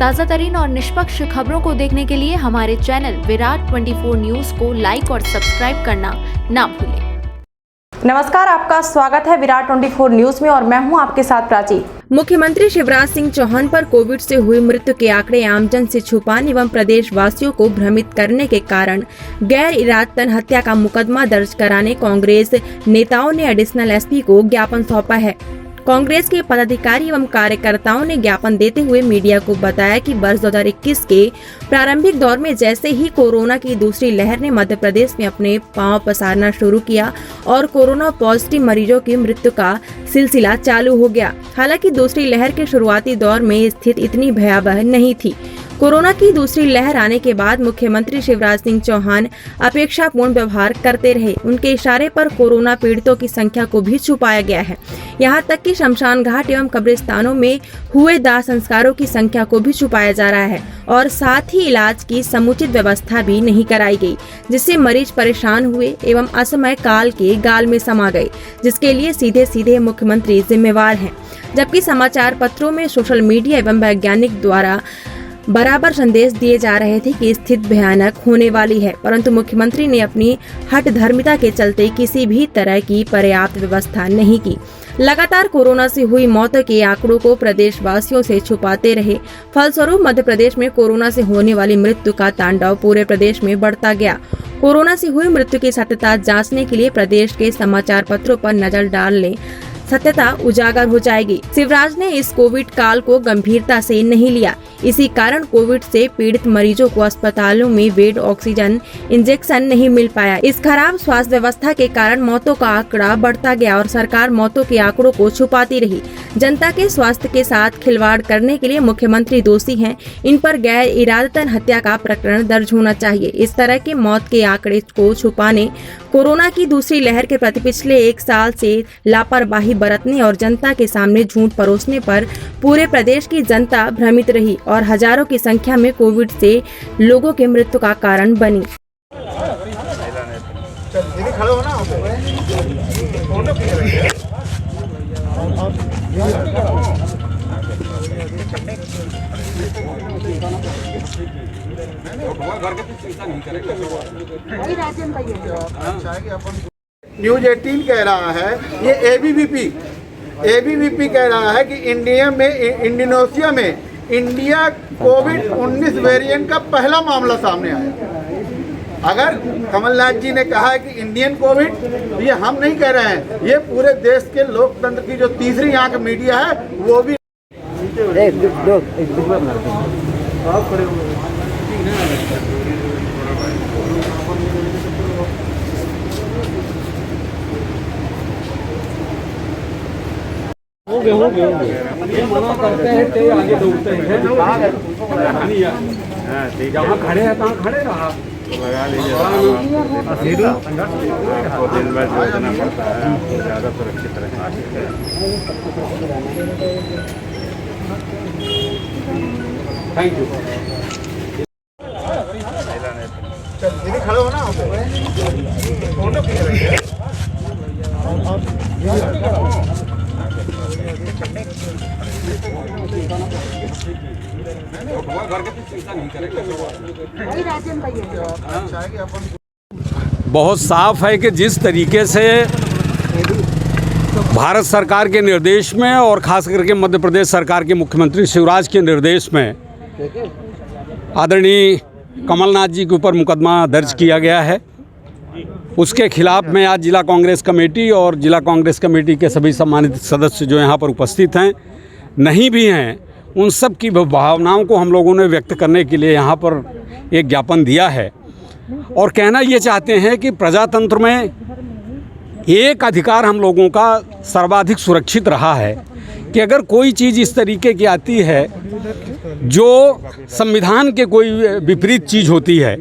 ताज़ा तरीन और निष्पक्ष खबरों को देखने के लिए हमारे चैनल विराट 24 न्यूज़ को लाइक और सब्सक्राइब करना ना भूलें। नमस्कार, आपका स्वागत है विराट 24 न्यूज़ में और मैं हूं आपके साथ प्राची। मुख्यमंत्री शिवराज सिंह चौहान पर कोविड से हुई मृत्यु के आंकड़े आमजन से छुपाने एवं प्रदेश वासियों को भ्रमित करने के कारण गैर इरादतन हत्या का मुकदमा दर्ज कराने कांग्रेस नेताओं ने एडिशनल एसपी को ज्ञापन सौंपा है। कांग्रेस के पदाधिकारी एवं कार्यकर्ताओं ने ज्ञापन देते हुए मीडिया को बताया कि वर्ष 2021 के प्रारंभिक दौर में जैसे ही कोरोना की दूसरी लहर ने मध्य प्रदेश में अपने पांव पसारना शुरू किया और कोरोना पॉजिटिव मरीजों की मृत्यु का सिलसिला चालू हो गया। हालांकि दूसरी लहर के शुरुआती दौर में स्थिति इतनी भयावह नहीं थी। कोरोना की दूसरी लहर आने के बाद मुख्यमंत्री शिवराज सिंह चौहान अपेक्षापूर्ण व्यवहार करते रहे। उनके इशारे पर कोरोना पीड़ितों की संख्या को भी छुपाया गया है। यहां तक कि शमशान घाट एवं कब्रिस्तानों में हुए दाह संस्कारों की संख्या को भी छुपाया जा रहा है और साथ ही इलाज की समुचित व्यवस्था भी नहीं कराई गई, जिससे मरीज परेशान हुए एवं असमय काल के गाल में समा गए, जिसके लिए सीधे सीधे मुख्यमंत्री जिम्मेवार हैं। जबकि समाचार पत्रों में, सोशल मीडिया एवं वैज्ञानिक द्वारा बराबर संदेश दिए जा रहे थे कि स्थिति भयानक होने वाली है, परंतु मुख्यमंत्री ने अपनी हठधर्मिता के चलते किसी भी तरह की पर्याप्त व्यवस्था नहीं की। लगातार कोरोना से हुई मौतों के आंकड़ों को प्रदेशवासियों से छुपाते रहे। फलस्वरूप मध्य प्रदेश में कोरोना से होने वाली मृत्यु का तांडव पूरे प्रदेश में बढ़ता गया। कोरोना से हुई मृत्यु की सत्यता जांचने के लिए प्रदेश के समाचार पत्रों पर नजर डाल लें, सत्यता उजागर हो जाएगी। शिवराज ने इस कोविड काल को गंभीरता से नहीं लिया। इसी कारण कोविड से पीड़ित मरीजों को अस्पतालों में बेड, ऑक्सीजन इंजेक्शन नहीं मिल पाया। इस खराब स्वास्थ्य व्यवस्था के कारण मौतों का आंकड़ा बढ़ता गया और सरकार मौतों के आंकड़ों को छुपाती रही। जनता के स्वास्थ्य के साथ खिलवाड़ करने के लिए मुख्यमंत्री दोषी हैं। इन पर गैर इरादतन हत्या का प्रकरण दर्ज होना चाहिए। इस तरह के मौत के आंकड़े को छुपाने, कोरोना की दूसरी लहर के प्रति पिछले 1 साल से लापरवाही बरतने और जनता के सामने झूठ परोसने पर पूरे प्रदेश की जनता भ्रमित रही और हजारों की संख्या में कोविड से लोगों के मृत्यु का कारण बनी। न्यूज 18 कह रहा है, ये एबीवीपी कह रहा है कि इंडोनेशिया में इंडिया कोविड-19 वेरिएंट का पहला मामला सामने आया। अगर कमलनाथ जी ने कहा है कि इंडियन कोविड, ये हम नहीं कह रहे हैं, ये पूरे देश के लोकतंत्र की जो तीसरी आंख मीडिया है वो भी हो गए ये मना करते हैं ते आगे दौड़ते हैं। जहाँ खड़े हैं तहाँ खड़े रहा लगा लीजिए। दिन भर सोचना पड़ता है, ज़्यादा सुरक्षित रहना चाहिए। Thank you. खड़े हो ना बहुत साफ है कि जिस तरीके से भारत सरकार के निर्देश में और ख़ास करके मध्य प्रदेश सरकार के मुख्यमंत्री शिवराज के निर्देश में आदरणीय कमलनाथ जी के ऊपर मुकदमा दर्ज किया गया है, उसके खिलाफ में आज जिला कांग्रेस कमेटी और जिला कांग्रेस कमेटी के सभी सम्मानित सदस्य जो यहाँ पर उपस्थित हैं, नहीं भी हैं, उन सब की भावनाओं को हम लोगों ने व्यक्त करने के लिए यहाँ पर एक ज्ञापन दिया है और कहना ये चाहते हैं कि प्रजातंत्र में एक अधिकार हम लोगों का सर्वाधिक सुरक्षित रहा है कि अगर कोई चीज़ इस तरीके की आती है जो संविधान के कोई विपरीत चीज़ होती है,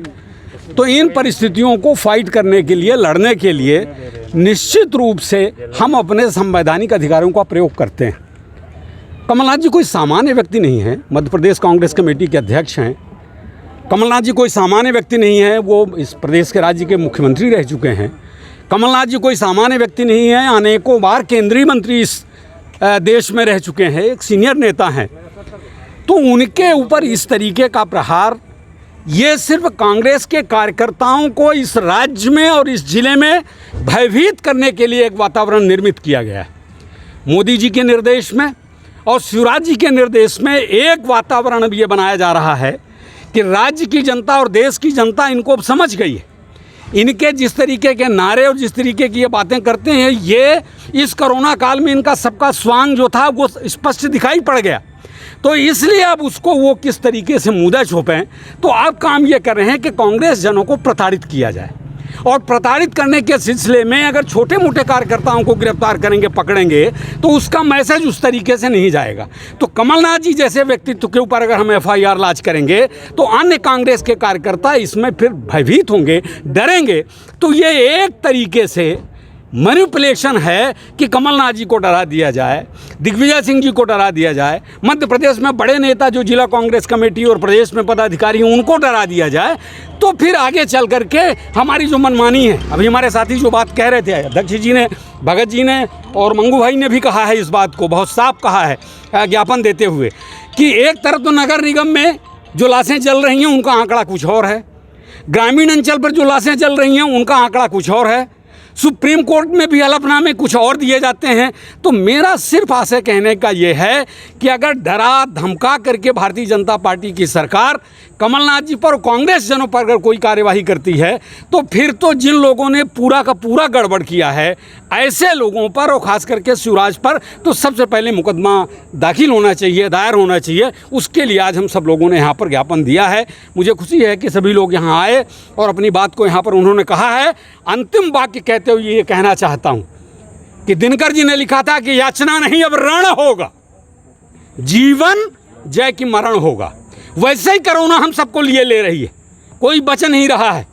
तो इन परिस्थितियों को फाइट करने के लिए, लड़ने के लिए निश्चित रूप से हम अपने संवैधानिक अधिकारों का प्रयोग करते हैं। कमलनाथ जी कोई सामान्य व्यक्ति नहीं है, मध्य प्रदेश कांग्रेस कमेटी के अध्यक्ष हैं। कमलनाथ जी कोई सामान्य व्यक्ति नहीं है, वो इस प्रदेश के राज्य के मुख्यमंत्री रह चुके हैं। कमलनाथ जी कोई सामान्य व्यक्ति नहीं है, अनेकों बार केंद्रीय मंत्री इस देश में रह चुके हैं, एक सीनियर नेता हैं। तो उनके ऊपर इस तरीके का प्रहार, ये सिर्फ कांग्रेस के कार्यकर्ताओं को इस राज्य में और इस जिले में भयभीत करने के लिए एक वातावरण निर्मित किया गया है। मोदी जी के निर्देश में और शिवराज जी के निर्देश में एक वातावरण अब ये बनाया जा रहा है कि राज्य की जनता और देश की जनता इनको अब समझ गई है। इनके जिस तरीके के नारे और जिस तरीके की ये बातें करते हैं, ये इस कोरोना काल में इनका सबका स्वांग जो था वो स्पष्ट दिखाई पड़ गया। तो इसलिए अब उसको वो किस तरीके से मुद्दा छोपें, तो अब काम ये कर रहे हैं कि कांग्रेस जनों को प्रताड़ित किया जाए। और प्रताड़ित करने के सिलसिले में अगर छोटे मोटे कार्यकर्ताओं को गिरफ्तार करेंगे, पकड़ेंगे, तो उसका मैसेज उस तरीके से नहीं जाएगा। तो कमलनाथ जी जैसे व्यक्तित्व के ऊपर अगर हम FIR लॉन्च करेंगे तो अन्य कांग्रेस के कार्यकर्ता इसमें फिर भयभीत होंगे, डरेंगे। तो ये एक तरीके से मैनिपुलेशन है कि कमलनाथ जी को डरा दिया जाए, दिग्विजय सिंह जी को डरा दिया जाए, मध्य प्रदेश में बड़े नेता जो जिला कांग्रेस कमेटी और प्रदेश में पदाधिकारी हैं उनको डरा दिया जाए। तो फिर आगे चल करके हमारी जो मनमानी है, अभी हमारे साथी जो बात कह रहे थे, अध्यक्ष जी ने, भगत जी ने और मंगू भाई ने भी कहा है, इस बात को बहुत साफ कहा है ज्ञापन देते हुए कि एक तरफ तो नगर निगम में जो लाशें जल रही हैं उनका आंकड़ा कुछ और है, ग्रामीण अंचल पर जो लाशें जल रही हैं उनका आंकड़ा कुछ और है, सुप्रीम कोर्ट में भी हलफनामे कुछ और दिए जाते हैं। तो मेरा सिर्फ आशय कहने का ये है कि अगर डरा धमका करके भारतीय जनता पार्टी की सरकार कमलनाथ जी पर, कांग्रेस जनों पर अगर कोई कार्यवाही करती है, तो फिर तो जिन लोगों ने पूरा का पूरा गड़बड़ किया है, ऐसे लोगों पर और ख़ास करके शिवराज पर तो सबसे पहले मुकदमा दाखिल होना चाहिए, दायर होना चाहिए। उसके लिए आज हम सब लोगों ने यहाँ पर ज्ञापन दिया है। मुझे खुशी है कि सभी लोग यहाँ आए और अपनी बात को यहाँ पर उन्होंने कहा है। अंतिम वाक्य कहते हुए ये कहना चाहता हूँ कि दिनकर जी ने लिखा था कि याचना नहीं अब रण होगा, जीवन जय की मरण होगा। वैसे ही कोरोना हम सबको लिए ले रही है, कोई बच नहीं रहा है।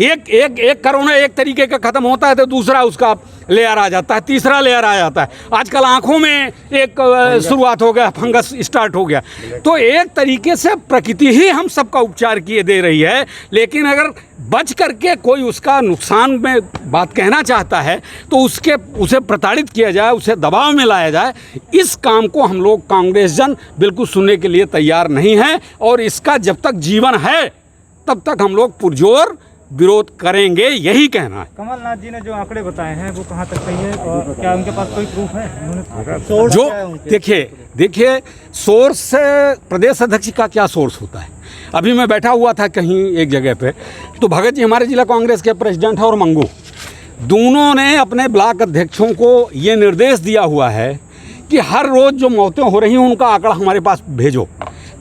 एक कोरोना एक तरीके का ख़त्म होता है तो दूसरा उसका लेयर आ जाता है, तीसरा लेयर आ जाता है। आजकल आँखों में एक शुरुआत हो गया, फंगस स्टार्ट हो गया। तो एक तरीके से प्रकृति ही हम सबका उपचार किए दे रही है। लेकिन अगर बच करके कोई उसका नुकसान में बात कहना चाहता है तो उसे प्रताड़ित किया जाए, उसे दबाव में लाया जाए। इस काम को हम लोग कांग्रेस जन बिल्कुल सुनने के लिए तैयार नहीं हैं और इसका जब तक जीवन है तब तक हम लोग पुरजोर विरोध करेंगे, यही कहना है। कमलनाथ जी ने जो आंकड़े बताए हैं वो कहाँ तक सही है और क्या उनके पास कोई प्रूफ है? जो देखिए सोर्स, प्रदेश अध्यक्ष का क्या सोर्स होता है। अभी मैं बैठा हुआ था कहीं एक जगह पे, तो भगत जी हमारे जिला कांग्रेस के प्रेसिडेंट हैं और मंगू, दोनों ने अपने ब्लॉक अध्यक्षों को ये निर्देश दिया हुआ है कि हर रोज़ जो मौतें हो रही हैं उनका आंकड़ा हमारे पास भेजो।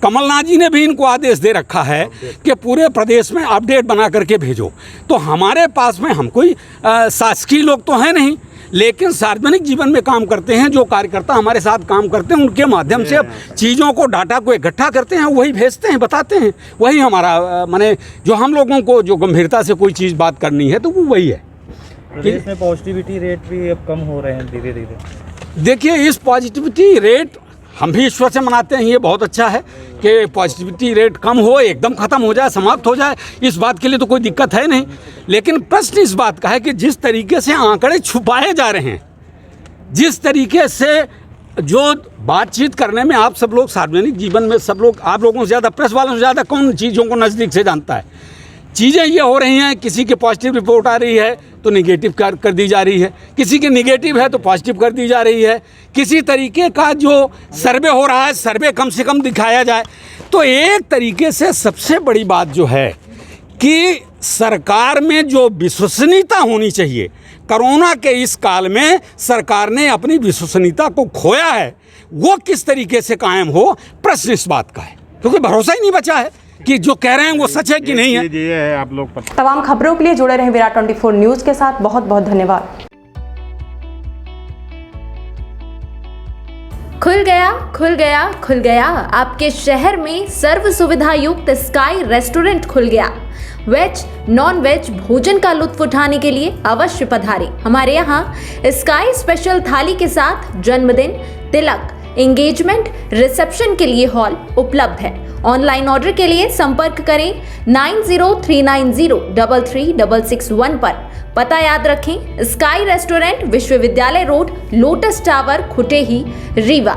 कमलनाथ जी ने भी इनको आदेश दे रखा है कि पूरे प्रदेश में अपडेट बना करके भेजो। तो हमारे पास में, हम कोई शासकीय लोग तो हैं नहीं, लेकिन सार्वजनिक जीवन में काम करते हैं, जो कार्यकर्ता हमारे साथ काम करते हैं उनके माध्यम से चीज़ों को, डाटा को इकट्ठा करते हैं, वही भेजते हैं, बताते हैं। वही हमारा माने जो हम लोगों को जो गंभीरता से कोई चीज़ बात करनी है तो वो वही है। प्रदेश में पॉजिटिविटी रेट भी अब कम हो रहे हैं धीरे धीरे। देखिए, इस पॉजिटिविटी रेट हम भी ईश्वर से मनाते हैं, ये बहुत अच्छा है कि पॉजिटिविटी रेट कम हो, एकदम ख़त्म हो जाए, समाप्त हो जाए। इस बात के लिए तो कोई दिक्कत है नहीं। लेकिन प्रश्न इस बात का है कि जिस तरीके से आंकड़े छुपाए जा रहे हैं, जिस तरीके से जो बातचीत करने में आप सब लोग सार्वजनिक जीवन में सब लोग, आप लोगों से ज़्यादा, प्रेस वालों से ज़्यादा कौन चीज़ों को नज़दीक से जानता है। चीज़ें ये हो रही हैं, किसी की पॉजिटिव रिपोर्ट आ रही है तो निगेटिव कर दी जा रही है, किसी की निगेटिव है तो पॉजिटिव कर दी जा रही है। किसी तरीके का जो सर्वे हो रहा है, सर्वे कम से कम दिखाया जाए। तो एक तरीके से सबसे बड़ी बात जो है कि सरकार में जो विश्वसनीयता होनी चाहिए, कोरोना के इस काल में सरकार ने अपनी विश्वसनीयता को खोया है। वो किस तरीके से कायम हो, प्रश्न इस बात का है, क्योंकि भरोसा ही नहीं बचा है कि जो कह रहे हैं वो सच है कि नहीं है। ये है आप लोग पर। तमाम खबरों के लिए जुड़े रहें विराट 24 न्यूज़ के साथ। बहुत बहुत धन्यवाद। खुल गया, खुल गया, खुल गया। आपके शहर में सर्व सुविधा युक्त स्काई रेस्टोरेंट खुल गया। वेज नॉन वेज भोजन का लुत्फ उठाने के लिए अवश्य पधारें। हमारे यहाँ स्काई स्पेशल थाली के साथ जन्मदिन, तिलक, एंगेजमेंट, रिसेप्शन के लिए हॉल उपलब्ध है। ऑनलाइन ऑर्डर के लिए संपर्क करें 9039033661 पर। पता याद रखें, स्काई रेस्टोरेंट, विश्वविद्यालय road, lotus tower, Khutehi, Rewa.